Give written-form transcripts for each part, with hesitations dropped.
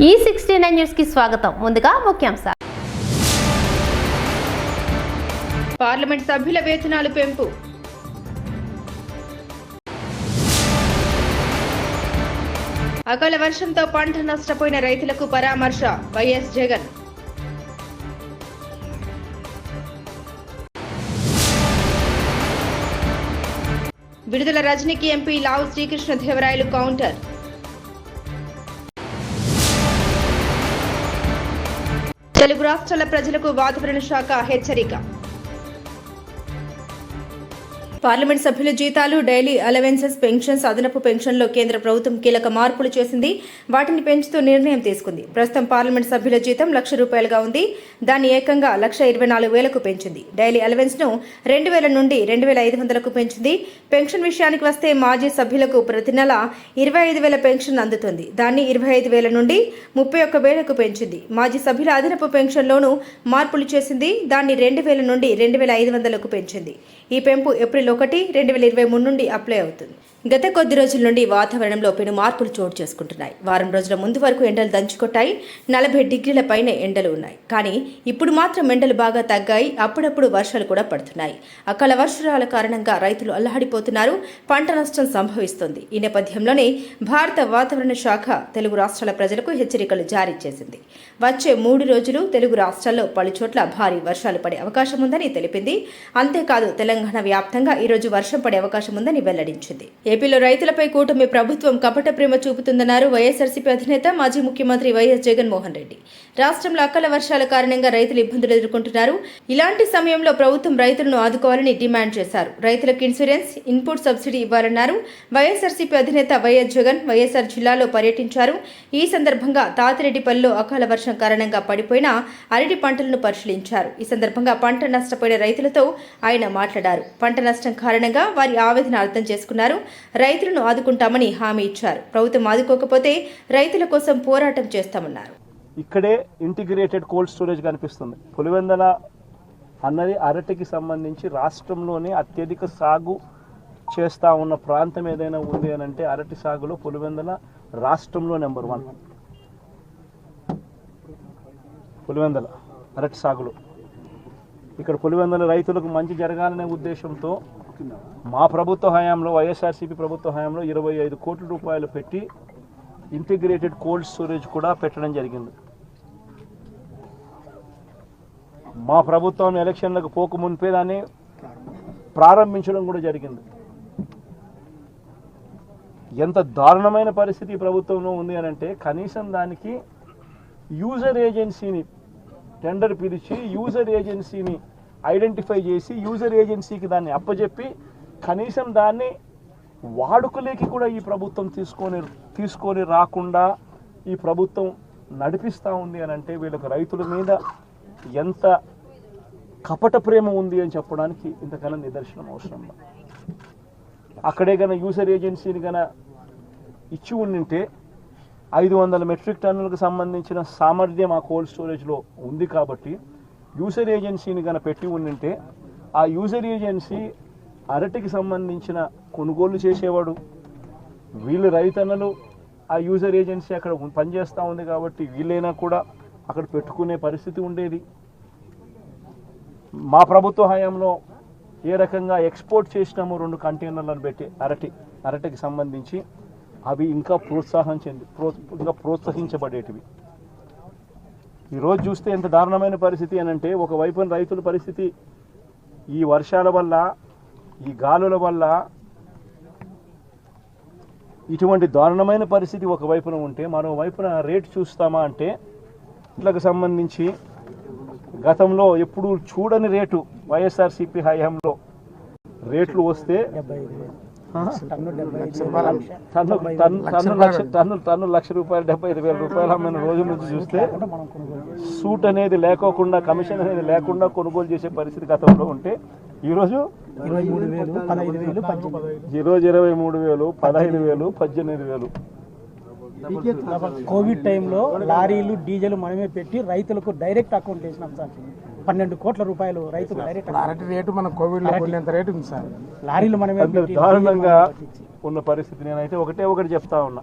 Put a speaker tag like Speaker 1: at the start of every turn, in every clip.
Speaker 1: E69 news కి స్వాగతం. ముందుగా ముఖ్యాంశాలు.
Speaker 2: పార్లమెంట్ సభ్యుల వేతనాలు పెంపు. అకాల వర్షంతో పంట నష్టపోయిన రైతులకు పరామర్శ వైఎస్ జగన్. విడుదల రజనీకి ఎంపీ లావు శ్రీకృష్ణదేవరాయలు కౌంటర్. తెలుగు రాష్ట్రాల ప్రజలకు వాతావరణ శాఖ హెచ్చరిక. పార్లమెంట్ సభ్యుల జీతాలు, డైలీ అలవెన్సెస్, పెన్షన్స్, అదనపు పెన్షన్లో కేంద్ర ప్రభుత్వం కీలక మార్పులు చేసింది. వాటిని పెంచుతూ నిర్ణయం తీసుకుంది. ప్రస్తుతం పార్లమెంట్ సభ్యుల జీతం ₹1,00,000 ఉంది. దాన్ని ఏకంగా ₹1,24,000కు పెంచింది. డైలీ అలవెన్స్ను 2,000 నుండి 2,500కు పెంచింది. పెన్షన్ విషయానికి వస్తే మాజీ సభ్యులకు ప్రతి నెల 25,000 పెన్షన్ అందుతుంది. దాన్ని 25,000 నుండి 31,000కు పెంచింది. మాజీ సభ్యుల అదనపు పెన్షన్లోనూ మార్పులు చేసింది. దాన్ని 2,000 నుండి 2,500కు పెంచింది. ఈ పెంపు ఏప్రిల్ 1, 2023 నుండి అప్లై అవుతుంది. గత కొద్ది రోజుల నుండి వాతావరణంలో పెను మార్పులు చోటు చేసుకుంటున్నాయి. వారం రోజుల ముందు వరకు ఎండలు దంచుకొట్టాయి. 40 డిగ్రీల పైనే ఎండలు ఉన్నాయి. కానీ ఇప్పుడు మాత్రం ఎండలు బాగా తగ్గాయి. అప్పుడప్పుడు వర్షాలు కూడా పడుతున్నాయి. అకాల వర్షాల కారణంగా రైతులు అల్లాడిపోతున్నారు. పంట నష్టం సంభవిస్తోంది. ఈ నేపథ్యంలోనే భారత వాతావరణ శాఖ తెలుగు రాష్ట్రాల ప్రజలకు హెచ్చరికలు జారీ చేసింది. వచ్చే 3 రోజులు తెలుగు రాష్ట్రాల్లో పలుచోట్ల భారీ వర్షాలు పడే అవకాశం ఉందని తెలిపింది. అంతేకాదు తెలంగాణ వ్యాప్తంగా ఈరోజు వర్షం పడే అవకాశం ఉందని వెల్లడించింది. ఏపీలో రైతులపై కూటమి ప్రభుత్వం కపట ప్రేమ చూపుతుందన్నారు వైఎస్ఆర్సీపీ అధినేత మాజీ ముఖ్యమంత్రి వైఎస్ జగన్మోహన్ రెడ్డి. రాష్ట్రంలో అకాల వర్షాల కారణంగా రైతులు ఇబ్బందులు ఎదుర్కొంటున్నారు. ఇలాంటి సమయంలో ప్రభుత్వం రైతులను ఆదుకోవాలని డిమాండ్ చేశారు. రైతులకు ఇన్సూరెన్స్, ఇన్పుట్ సబ్సిడీ ఇవ్వాలన్నారు. వైఎస్ఆర్సీపీ అధినేత వైఎస్ జగన్ వైఎస్ఆర్ జిల్లాలో పర్యటించారు. ఈ సందర్భంగా తాతిరెడ్డిపల్లిలో అకాల వర్షం కారణంగా పడిపోయిన అరటి పంటలను పరిశీలించారు. ఈ సందర్భంగా పంట నష్టపోయిన రైతులతో ఆయన మాట్లాడారు. పంట నష్టం కారణంగా వారి ఆవేదన అర్థం చేసుకున్నారు. రైతులను ఆదుకుంటామని హామీ ఇచ్చారు. ప్రభుత్వం ఆదుకోకపోతే రైతుల కోసం పోరాటం చేస్తామన్నారు.
Speaker 3: ఇక్కడే ఇంటిగ్రేటెడ్ కోల్డ్ స్టోరేజ్ కనిపిస్తుంది. పులివెందల అన్నది అరటికి సంబంధించి రాష్ట్రంలోనే అత్యధిక సాగు చేస్తూ ఉన్న ప్రాంతం ఏదైనా ఉంది అని అంటే అరటి సాగులో పులివెందల రాష్ట్రంలో నెంబర్ 1. పులివెందల అరటి సాగులో ఇక్కడ పులివెందల రైతులకు మంచి జరగాలనే ఉద్దేశంతో మా ప్రభుత్వ హయాంలో వైఎస్ఆర్సీపీ ప్రభుత్వ హయాంలో 25 కోట్ల రూపాయలు పెట్టి ఇంటిగ్రేటెడ్ కోల్డ్ స్టోరేజ్ కూడా పెట్టడం జరిగింది. మా ప్రభుత్వం ఎలక్షన్లకు పోక మునిపే దాన్ని ప్రారంభించడం కూడా జరిగింది. ఎంత దారుణమైన పరిస్థితి ప్రభుత్వంలో ఉంది అని అంటే కనీసం దానికి యూజర్ ఏజెన్సీని టెండర్ పిలిచి యూజర్ ఏజెన్సీని ఐడెంటిఫై చేసి యూజర్ ఏజెన్సీకి దాన్ని అప్పచెప్పి కనీసం దాన్ని వాడుకలేకి కూడా ఈ ప్రభుత్వం తీసుకొని రాకుండా ఈ ప్రభుత్వం నడిపిస్తూ ఉంది అని అంటే వీళ్ళకి రైతుల మీద ఎంత కపట ప్రేమ ఉంది అని చెప్పడానికి ఇంతకన్నా నిదర్శనం అవసరం. అక్కడే గన యూజర్ ఏజెన్సీని గన ఇచ్చి ఉండింటే 500 మెట్రిక్ టన్నులకు సంబంధించిన సామర్థ్యం ఆ కోల్డ్ స్టోరేజ్లో ఉంది కాబట్టి యూజర్ ఏజెన్సీని కనుక పెట్టి ఉండింటే ఆ యూజర్ ఏజెన్సీ అరటికి సంబంధించిన కొనుగోలు చేసేవాడు. వీళ్ళు రైతన్నలు ఆ యూజర్ ఏజెన్సీ అక్కడ పనిచేస్తూ ఉంది కాబట్టి వీళ్ళైనా కూడా అక్కడ పెట్టుకునే పరిస్థితి ఉండేది. మా ప్రభుత్వ హయాంలో ఏ రకంగా ఎక్స్పోర్ట్ చేసినామో 2 కంటైనర్లను పెట్టి అరటికి సంబంధించి అవి ఇంకా ప్రోత్సహించబడేటివి. ఈరోజు చూస్తే ఎంత దారుణమైన పరిస్థితి అని అంటే ఒకవైపున రైతుల పరిస్థితి ఈ వర్షాల వల్ల ఈ గాలుల వల్ల ఇటువంటి దారుణమైన పరిస్థితి ఒకవైపున ఉంటే మరోవైపున రేటు చూస్తామా అంటే ఇట్లకు సంబంధించి గతంలో ఎప్పుడూ చూడని రేటు వైఎస్ఆర్సీపీ హయాంలో రేట్లు వస్తే టన్ను ₹1,00,000 ₹75,000 అమ్మిన రోజు నుంచి చూస్తే సూట్ అనేది లేకోకుండా కమిషన్ అనేది లేకుండా కొనుగోలు చేసే పరిస్థితి గతంలో ఉంటే ఈరోజు
Speaker 4: 23,000, 15,000,
Speaker 3: ఈరోజు 23,000, 15,000, 18,000.
Speaker 4: కోవిడ్ టైంలో లారీలు డీజిల్ మనమే పెట్టి రైతులకు డైరెక్ట్ అకౌంట్ వేసినాం సార్. 12 కోట్ల రూపాయలు రైతులు డైరెక్ట్
Speaker 5: అరటి రేటు మన కోవిడ్లో కొనేంత రేటు ఉంది సార్.
Speaker 4: లారీలు మనమే
Speaker 3: దారుణంగా ఉన్న పరిస్థితి. నేనైతే ఒకటి చెప్తా ఉన్నా,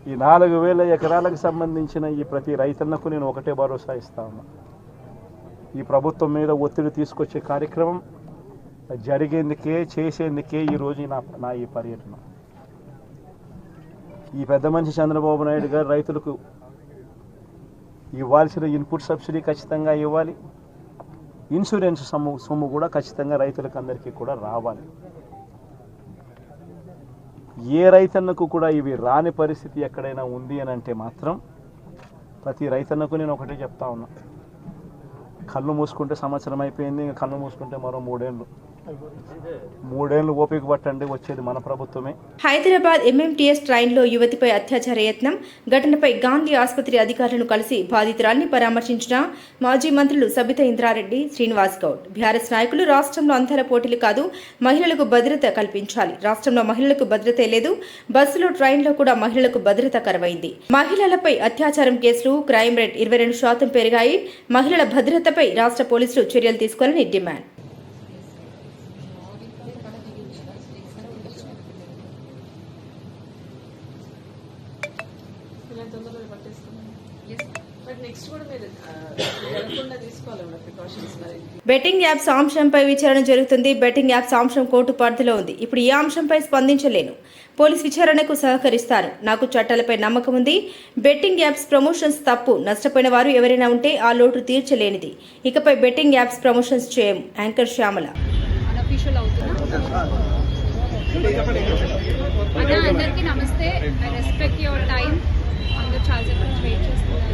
Speaker 3: ఈ 4,000 ఎకరాలకు సంబంధించిన ఈ ప్రతి రైతన్నకు నేను ఒకటే భరోసా ఇస్తా ఉన్నా. ఈ ప్రభుత్వం మీద ఒత్తిడి తీసుకొచ్చే కార్యక్రమం జరిగేందుకే చేసేందుకే ఈరోజు నా ఈ పర్యటన. ఈ పెద్ద మనిషి చంద్రబాబు నాయుడు గారు రైతులకు ఇవ్వాల్సిన ఇన్పుట్ సబ్సిడీ ఖచ్చితంగా ఇవ్వాలి, ఇన్సూరెన్స్ సొమ్ము కూడా ఖచ్చితంగా రైతులకు అందరికీ కూడా రావాలి. ఏ రైతన్నకు కూడా ఇవి రాని పరిస్థితి ఎక్కడైనా ఉంది అని అంటే మాత్రం ప్రతి రైతన్నకు నేను ఒకటే చెప్తా ఉన్నా, కళ్ళు మూసుకుంటే సంవత్సరం అయిపోయింది, ఇంకా కళ్ళు మూసుకుంటే మరో 3 ఏళ్ళు ఓపిక పట్టండి, వచ్చేది మన ప్రభుత్వమే.
Speaker 2: హైదరాబాద్ ఎంఎంటీఎస్ ట్రైన్లో యువతిపై అత్యాచార యత్నం ఘటనపై గాంధీ ఆసుపత్రి అధికారులను కలిసి బాధితురాల్ని పరామర్శించిన మాజీ మంత్రులు సబితా ఇంద్రారెడ్డి, శ్రీనివాస్ గౌడ్. బీఆర్ఎస్ నాయకులు రాష్ట్రంలో అంతర పోటీలు కాదు, మహిళలకు భద్రత కల్పించాలి. రాష్ట్రంలో మహిళలకు భద్రతే లేదు, బస్సులో ట్రైన్లో కూడా మహిళలకు భద్రత కరువైంది. మహిళలపై అత్యాచారం కేసులు క్రైమ్ రేట్ 22% పెరిగాయి. మహిళల భద్రతపై రాష్ట్ర పోలీసులు చర్యలు తీసుకోవాలని డిమాండ్. బెట్టింగ్ యాప్స్ అంశంపై విచారణ జరుగుతుంది. బెట్టింగ్ యాప్స్ అంశం కోర్టు పరిధిలో ఉంది. ఇప్పుడు ఈ అంశంపై స్పందించలేను. పోలీస్ విచారణకు సహకరిస్తారు. నాకు చట్టాలపై నమ్మకం ఉంది. బెట్టింగ్ యాప్స్ ప్రమోషన్స్ తప్పు. నష్టపోయిన వారు ఎవరైనా ఉంటే ఆ లోటు తీర్చలేనిది. ఇకపై బెట్టింగ్ యాప్స్ ప్రమోషన్స్ చేయం. యాంకర్ శ్యామల.
Speaker 6: అందరికీ నమస్తే. I respect your time. అందరూ చాలాసేపు నుంచి వెయిట్ చేస్తున్నారు.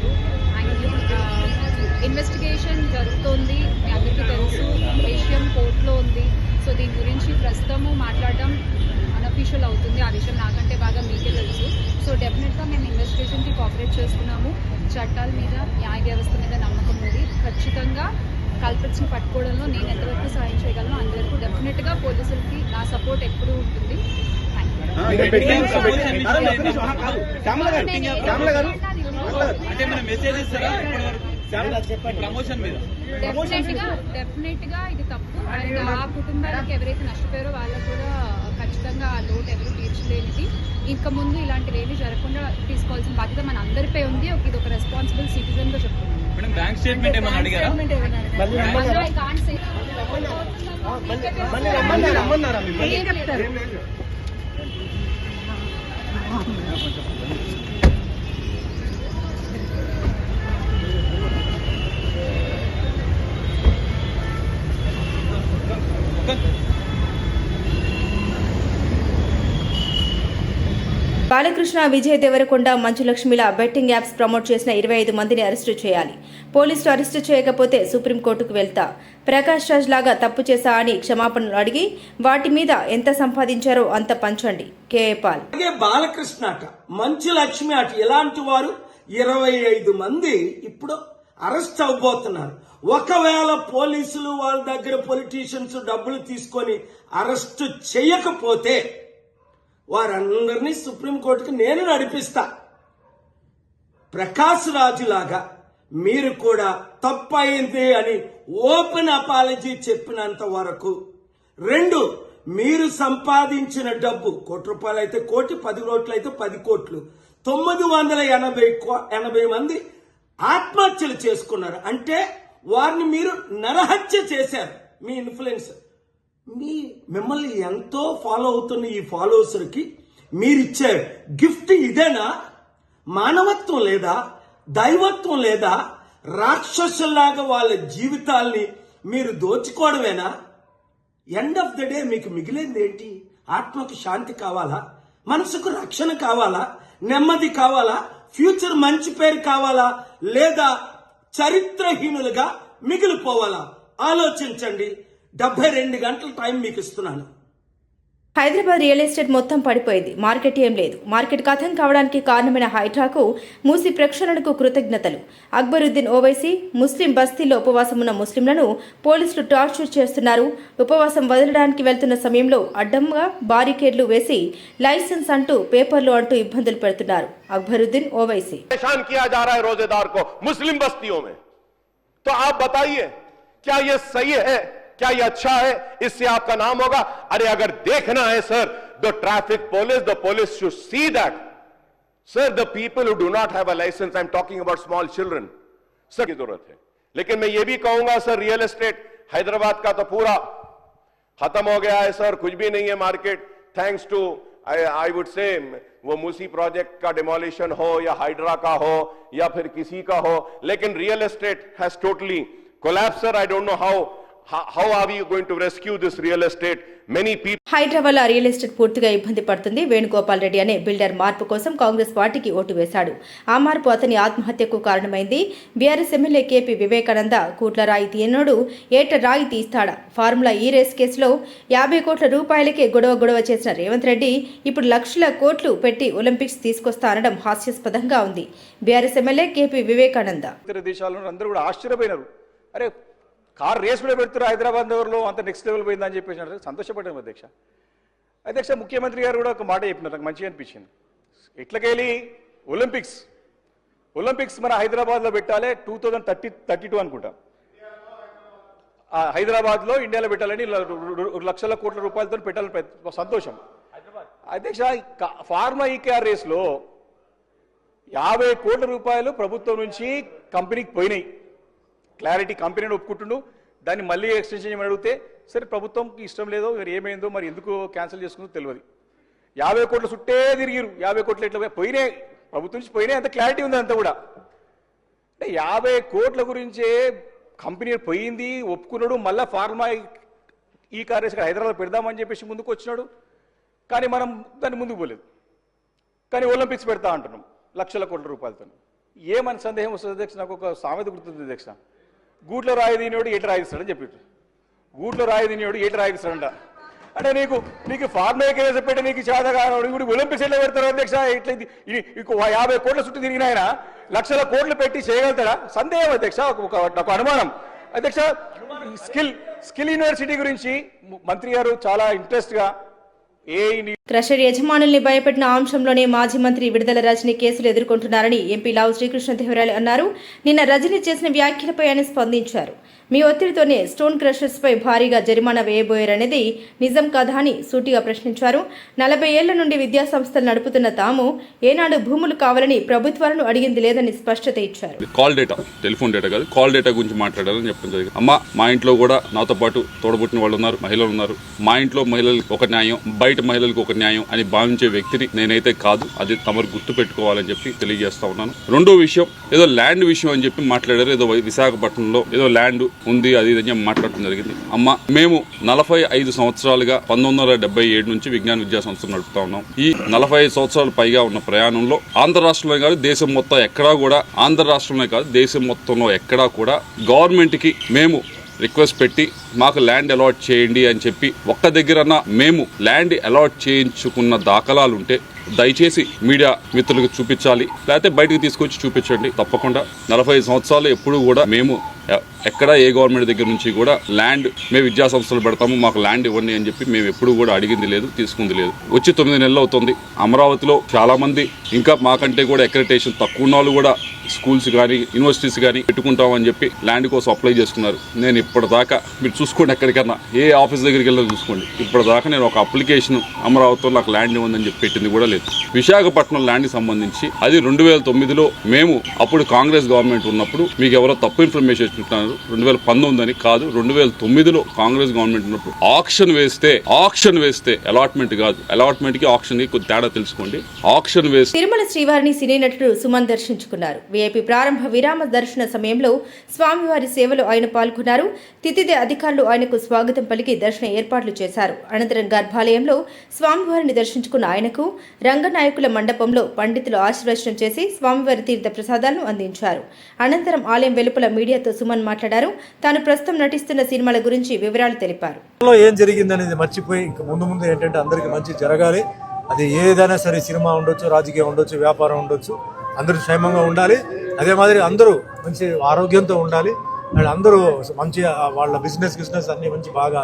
Speaker 6: ఇన్వెస్టిగేషన్ జరుగుతోంది, మీ అందరికీ తెలుసు. విషయం కోర్టులో ఉంది. సో దీని గురించి ప్రస్తుతము మాట్లాడడం అన్అఫీషియల్ అవుతుంది. ఆ విషయం నాకంటే బాగా మీకే తెలుసు. సో డెఫినెట్గా మేము ఇన్వెస్టిగేషన్కి కోఆపరేట్ చేస్తున్నాము. చట్టాల మీద, న్యాయ వ్యవస్థ మీద నమ్మకం ఉంది. ఖచ్చితంగా కల్పిట్స్ని పట్టుకోవడంలో నేను ఎంతవరకు సహాయం చేయగలను అంతవరకు డెఫినెట్గా పోలీసులకి నా సపోర్ట్ ఎప్పుడూ ఉంటుంది. డెఫినెట్ గా ఇది తప్పు. అండ్ ఆ కుటుంబాలకు ఎవరైతే నష్టపోయారో వాళ్ళకు కూడా ఖచ్చితంగా ఆ లోటు ఎవరు తీర్చలేనిది. ఇంకా ముందు ఇలాంటివి ఏమీ జరగకుండా తీసుకోవాల్సిన బాధ్యత మన అందరిపై ఉంది. ఇది ఒక రెస్పాన్సిబుల్ సిటిజన్ గా చెప్తున్నాను. బాలకృష్ణ, విజయ్ దేవరకొండ, మంచులక్ష్మిల బెట్టింగ్ యాప్స్ ప్రమోట్ చేసిన 25 మందిని అరెస్టు చేయాలి. పోలీసులు అరెస్టు చేయకపోతే సుప్రీంకోర్టుకు వెళ్తా. ప్రకాష్ రాజ్ లాగా తప్పు చేశా అని క్షమాపణలు అడిగి వాటి మీద ఎంత సంపాదించారో అంత పంచండి. కేఏపాల్.
Speaker 7: బాలకృష్ణ అట, మంచులక్ష్మి అట, ఇలాంటి వారు 25 మంది ఇప్పుడు అరెస్ట్ అవబోతున్నారు. ఒకవేళ పోలీసులు వాళ్ళ దగ్గర పొలిటీషియన్స్ డబ్బులు తీసుకొని అరెస్ట్ చేయకపోతే వారందరినీ సుప్రీంకోర్టుకి నేను నడిపిస్తా. ప్రకాష్ రాజు లాగా మీరు కూడా తప్పయింది అని ఓపెన్ అపాలజీ చెప్పినంత వరకు. 2, మీరు సంపాదించిన డబ్బు ₹1 అయితే 1 కోటి, 10 కోట్లు అయితే 10 కోట్లు. 980 మంది ఆత్మహత్యలు చేసుకున్నారు. అంటే వారిని మీరు నరహత్య చేశారు. మీ ఇన్ఫ్లుయెన్స్, మిమ్మల్ని ఎంతో ఫాలో అవుతున్న ఈ ఫాలోవర్స్కి మీరిచ్చే గిఫ్ట్ ఇదేనా? మానవత్వం లేదా? దైవత్వం లేదా? రాక్షసుల్లాగా వాళ్ళ జీవితాల్ని మీరు దోచుకోవడమేనా? ఎండ్ ఆఫ్ ద డే మీకు మిగిలింది ఏంటి? ఆత్మకు శాంతి కావాలా? మనసుకు రక్షణ కావాలా? నెమ్మది కావాలా? ఫ్యూచర్ మంచి పేరు కావాలా? లేదా చరిత్రహీనులుగా మిగిలిపోవాలా? ఆలోచించండి. 72 గంటల టైం మీకు ఇస్తున్నాను.
Speaker 2: హైదరాబాద్ రియల్ ఎస్టేట్ మొత్తం పడిపోయింది. మార్కెట్ ఏం లేదు. మార్కెట్ కథం కావడానికి కారణమైన హైడ్రాకు, మూసి ప్రక్షాళనకు కృతజ్ఞతలు. అక్బరుద్దీన్ ఓవైసీ. ముస్లిం బస్తీల్లో ఉపవాసం ఉన్న ముస్లింలను పోలీసులు టార్చర్ చేస్తున్నారు. ఉపవాసం వదలడానికి వెళ్తున్న సమయంలో అడ్డంగా బారికేడ్లు వేసి లైసెన్స్ అంటూ పేపర్లు అంటూ ఇబ్బందులు పెడుతున్నారు. అక్బరుద్దీన్ ఓవైసీ.
Speaker 8: रोजेदार को मुस्लिम बस्तियों में तो आप बताइए, क्या ये सही है? क्या ये अच्छा है? इससे आपका नाम होगा? अरे अगर देखना है sir, the traffic police, the police should see that Sir, the people who do not have a license, I'm talking about small children, sir, की जरूरत है. लेकिन मैं ये भी कहूंगा सर, रियल एस्टेट हैदराबाद का तो पूरा खत्म हो गया है सर, कुछ भी नहीं है market, thanks to I would say वो मूसी प्रोजेक्ट का डिमोलिशन हो या हाइड्रा का हो या फिर किसी का हो, लेकिन real estate has totally collapse sir. I don't know how are we going to rescue this real estate? Many people.
Speaker 2: Hyderabad real estate పూర్తిగా ఇబ్బంది పడుతుంది. వేణుగోపాల్ రెడ్డి అనే బిల్డర్ మార్పు కోసం కాంగ్రెస్ పార్టీకి ఓటు వేశాడు. ఆ మార్పు అతని ఆత్మహత్యకు కారణమైంది. బీఆర్ఎస్ ఎమ్మెల్యే కేపీ వివేకానంద కూట్ల రాయి తీయనోడు ఏట రాయి తీస్తాడా? ఫార్ములా ఈ రేస్ కేసులో 50 కోట్ల రూపాయలకే గొడవ చేసిన రేవంత్ రెడ్డి ఇప్పుడు లక్షల కోట్లు పెట్టి ఒలింపిక్స్ తీసుకొస్తా అనడం హాస్యాస్పదంగా ఉంది. బీఆర్ఎస్ ఎమ్మెల్యే కేపీ వివేకానంద
Speaker 9: ఇతర దేశాల్లో అందరూ కూడా ఆశ్చర్యపోయినారు. అరే కార్ రేస్ కూడా పెడుతున్నారు హైదరాబాద్ నగర్లో, అంత నెక్స్ట్ లెవెల్ పోయిందని చెప్పేసి సంతోషపడ్డాను అధ్యక్ష. ముఖ్యమంత్రి గారు కూడా ఒక మాట చెప్పినారు, నాకు మంచిగా అనిపించింది. ఇట్లకెళ్ళి ఒలింపిక్స్ మన హైదరాబాద్లో పెట్టాలి 2032 అనుకుంటా. హైదరాబాద్లో ఇండియాలో పెట్టాలని లక్షల కోట్ల రూపాయలతో పెట్టాలని సంతోషం. అధ్యక్ష, ఫార్ములా ఈకేఆర్ రేస్లో 50 కోట్ల రూపాయలు ప్రభుత్వం నుంచి కంపెనీకి పోయినాయి. క్లారిటీ కంపెనీని ఒప్పుకుంటుండు, దాన్ని మళ్ళీ ఎక్స్టెన్షన్ చేయమని అడిగితే సరే ప్రభుత్వంకి ఇష్టం లేదో మరి ఏమైందో మరి ఎందుకు క్యాన్సిల్ చేసుకుందో తెలియదు. 50 కోట్ల చుట్టే తిరిగిరు. 50 కోట్లు ఎట్లా పోయినాయి, ప్రభుత్వం నుంచి పోయినాయి, అంత క్లారిటీ ఉంది అంతా కూడా. అంటే 50 కోట్ల గురించే కంపెనీ పోయింది, ఒప్పుకున్నాడు, మళ్ళీ ఫార్మా ఈ కార్యక్రమం హైదరాబాద్ పెడదామని చెప్పేసి ముందుకు వచ్చినాడు. కానీ మనం దాన్ని ముందుకు పోలేదు. కానీ ఒలింపిక్స్ పెడతా అంటున్నాం లక్షల కోట్ల రూపాయలతో. ఏమని సందేహం వస్తుంది అధ్యక్ష? నాకు ఒక సామెత గుర్తుంది అధ్యక్ష, గూట్లో రాయి తినేవాడు ఏటి రాయిస్తాడని చెప్పి. గూట్లో రాయి తినేవాడు ఏటి రాయిస్తాడంట. అంటే నీకు ఫార్మా కేసు పెట్టి నీకు చేతగా ఒలింపిక్స్ ఎట్లా పెడతారు అధ్యక్ష? ఇట్లా 50 కోట్ల చుట్టూ తిరిగిన ఆయన లక్షల కోట్లు పెట్టి చేయగలుగుతాడా? సందేహం అధ్యక్ష, ఒక అనుమానం అధ్యక్ష. స్కిల్ యూనివర్సిటీ గురించి మంత్రి గారు చాలా ఇంట్రెస్ట్గా
Speaker 2: క్రషర్ యజమానుల్ని భయపెట్టిన అంశంలోనే మాజీ మంత్రి విడుదల రజని కేసులు ఎదుర్కొంటున్నారని ఎంపీ లావు శ్రీకృష్ణదేవరాయలు అన్నారు. నిన్న రజని చేసిన వ్యాఖ్యలపై ఆయన స్పందించారు. మీ ఒత్తిడితోనే స్టోన్ క్రషర్స్ పై భారీగా జరిమానా వేయబోయారనేది నిజం కాదా అని సూటిగా ప్రశ్నించారు. 40 ఏళ్ల నుండి విద్యా సంస్థలు నడుపుతున్న తాము ఏనాడు భూములు కావాలని ప్రభుత్వాలను అడిగింది లేదని స్పష్టత ఇచ్చారు.
Speaker 10: కాల్ డేటా, టెలిఫోన్ డేటా కాదు, కాల్ డేటా గురించి మాట్లాడాలని చెప్పడం జరిగింది. అమ్మ, మా ఇంట్లో కూడా నాతో పాటు తోడబుట్టిన వాళ్ళు ఉన్నారు, మహిళలు ఉన్నారు. మా ఇంట్లో మహిళలకు ఒక న్యాయం, బయట మహిళలకు ఒక న్యాయం అని భావించే వ్యక్తిని నేనైతే కాదు. అది తమరు గుర్తు పెట్టుకోవాలని చెప్పి తెలియజేస్తా ఉన్నాను. రెండో విషయం, ఏదో ల్యాండ్ విషయం అని చెప్పి మాట్లాడారు. ఏదో విశాఖపట్నంలో ఏదో ల్యాండ్ ఉంది అది ఇది అని మాట్లాడటం జరిగింది. అమ్మ, మేము 45 సంవత్సరాలుగా 1977 నుంచి విజ్ఞాన విద్యా సంస్థలు నడుపుతా ఉన్నాం. ఈ 45 సంవత్సరాలు పైగా ఉన్న ప్రయాణంలో ఆంధ్ర రాష్ట్రంలో కాదు దేశం మొత్తం ఎక్కడా కూడా, ఆంధ్ర రాష్ట్రంలో కాదు దేశం మొత్తంలో ఎక్కడా కూడా గవర్నమెంట్కి మేము రిక్వెస్ట్ పెట్టి మాకు ల్యాండ్ అలాట్ చేయండి అని చెప్పి ఒక్క దగ్గరన్నా మేము ల్యాండ్ అలాట్ చేయించుకున్న దాఖలాలు ఉంటే దయచేసి మీడియా మిత్రులకు చూపించాలి, లేకపోతే బయటకు తీసుకొచ్చి చూపించండి. తప్పకుండా 45 సంవత్సరాలు ఎప్పుడు కూడా మేము ఎక్కడ ఏ గవర్నమెంట్ దగ్గర నుంచి కూడా ల్యాండ్ మేము విద్యా సంస్థలు పెడతాము, మాకు ల్యాండ్ ఇవ్వండి అని చెప్పి మేము ఎప్పుడు కూడా అడిగింది లేదు, తీసుకుంది లేదు. వచ్చి 9 నెలలు అవుతుంది. అమరావతిలో చాలా మంది ఇంకా మాకంటే కూడా అక్రెడిటేషన్ తక్కువ ఉన్న వాళ్ళు కూడా స్కూల్స్ కానీ యూనివర్సిటీస్ కానీ పెట్టుకుంటామని చెప్పి ల్యాండ్ కోసం అప్లై చేసుకున్నారు. నేను ఇప్పటిదాకా మీరు చూసుకోండి, ఎక్కడికన్నా ఏ ఆఫీస్ దగ్గరికి వెళ్ళి చూసుకోండి, ఇప్పటిదాకా నేను ఒక అప్లికేషన్ అమరావతిలో నాకు ల్యాండ్ ఇవ్వందని చెప్పి పెట్టింది కూడా లేదు. విశాఖపట్నం ల్యాండ్కి సంబంధించి అది 2009లో మేము అప్పుడు కాంగ్రెస్ గవర్నమెంట్ ఉన్నప్పుడు మీకు ఎవరో తప్పు ఇన్ఫర్మేషన్ ఇచ్చుంటున్నారు. 2019 అని కాదు, 2009లో కాంగ్రెస్ గవర్నమెంట్ ఉన్నప్పుడు ఆక్షన్ వేస్తే అలాట్మెంట్ కాదు, అలాట్మెంట్ కి ఆక్షన్ కి కొద్ది తేడా తెలుసుకోండి. ఆక్షన్ వేస్తే
Speaker 2: తిరుమల శ్రీవారిని సినీ నటుడు సుమన్ దర్శించుకున్నారు. వీఐపీ ప్రారంభ విరామ దర్శన సమయంలో స్వామివారి సేవలో ఆయన పాల్గొన్నారు. తితిదే అధికారులు ఆయనకు స్వాగతం పలికి దర్శన ఏర్పాట్లు చేశారు. అనంతరం గర్భాలయంలో స్వామివారిని దర్శించుకున్న ఆయనకు రంగనాయకుల మండపంలో పండితులు ఆశీర్వచనం చేసి స్వామివారి తీర్థ ప్రసాదాలను అందించారు. అనంతరం ఆలయం వెలుపల మీడియాతో సుమన్ మాట్లాడారు. తాను ప్రస్తుతం నటిస్తున్న సినిమాల గురించి వివరాలు తెలిపారు.
Speaker 11: ఏం జరిగిందనేది మర్చిపోయి ఇంకా ముందు ఏంటంటే అందరికి మంచి జరగాలి. అది ఏదైనా సరే, సినిమా ఉండొచ్చు, రాజకీయం ఉండొచ్చు, వ్యాపారం ఉండొచ్చు, అందరూ క్షేమంగా ఉండాలి. అదే మాదిరి అందరూ మంచి ఆరోగ్యంతో ఉండాలి. అండ్ అందరూ మంచి వాళ్ళ బిజినెస్ అన్ని బాగా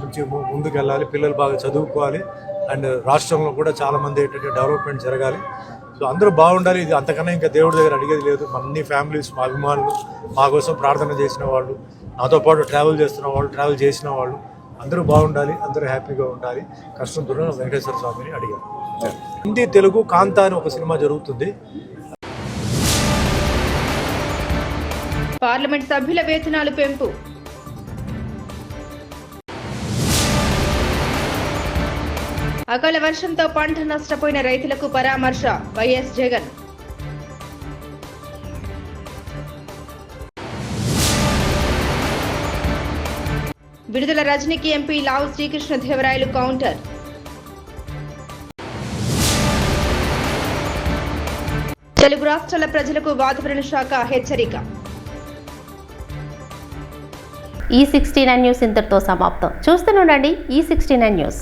Speaker 11: మంచి ముందుకు వెళ్ళాలి. పిల్లలు బాగా చదువుకోవాలి. అండ్ రాష్ట్రంలో కూడా చాలా మంది ఏంటంటే డెవలప్మెంట్ జరగాలి. సో అందరూ బాగుండాలి. ఇది అంతకన్నా ఇంకా దేవుడి దగ్గర అడిగేది లేదు. అన్ని ఫ్యామిలీస్, మా అభిమానులు, మా కోసం ప్రార్థన చేసిన వాళ్ళు, నాతో పాటు ట్రావెల్ చేస్తున్న వాళ్ళు, ట్రావెల్ చేసిన వాళ్ళు అందరూ బాగుండాలి, అందరూ హ్యాపీగా ఉండాలి, కష్టంతో వెంకటేశ్వర స్వామిని అడిగారు. హిందీ తెలుగు కాంతా అని ఒక సినిమా జరుగుతుంది.
Speaker 2: పార్లమెంట్ సభ్యుల వేతనాలు పెంపు. అకాల వర్షంతో పంట నష్టపోయిన రైతులకు పరామర్శ వైఎస్ జగన్. విడుదల రజనీకి ఎంపీ లావు శ్రీకృష్ణదేవరాయలు కౌంటర్. తెలుగు రాష్ట్రాల ప్రజలకు వాతావరణ శాఖ హెచ్చరిక.
Speaker 1: ఈ 69 న్యూస్ ఇంతటితో సమాప్తం. చూస్తూనే ఉండండి ఈ 69 న్యూస్.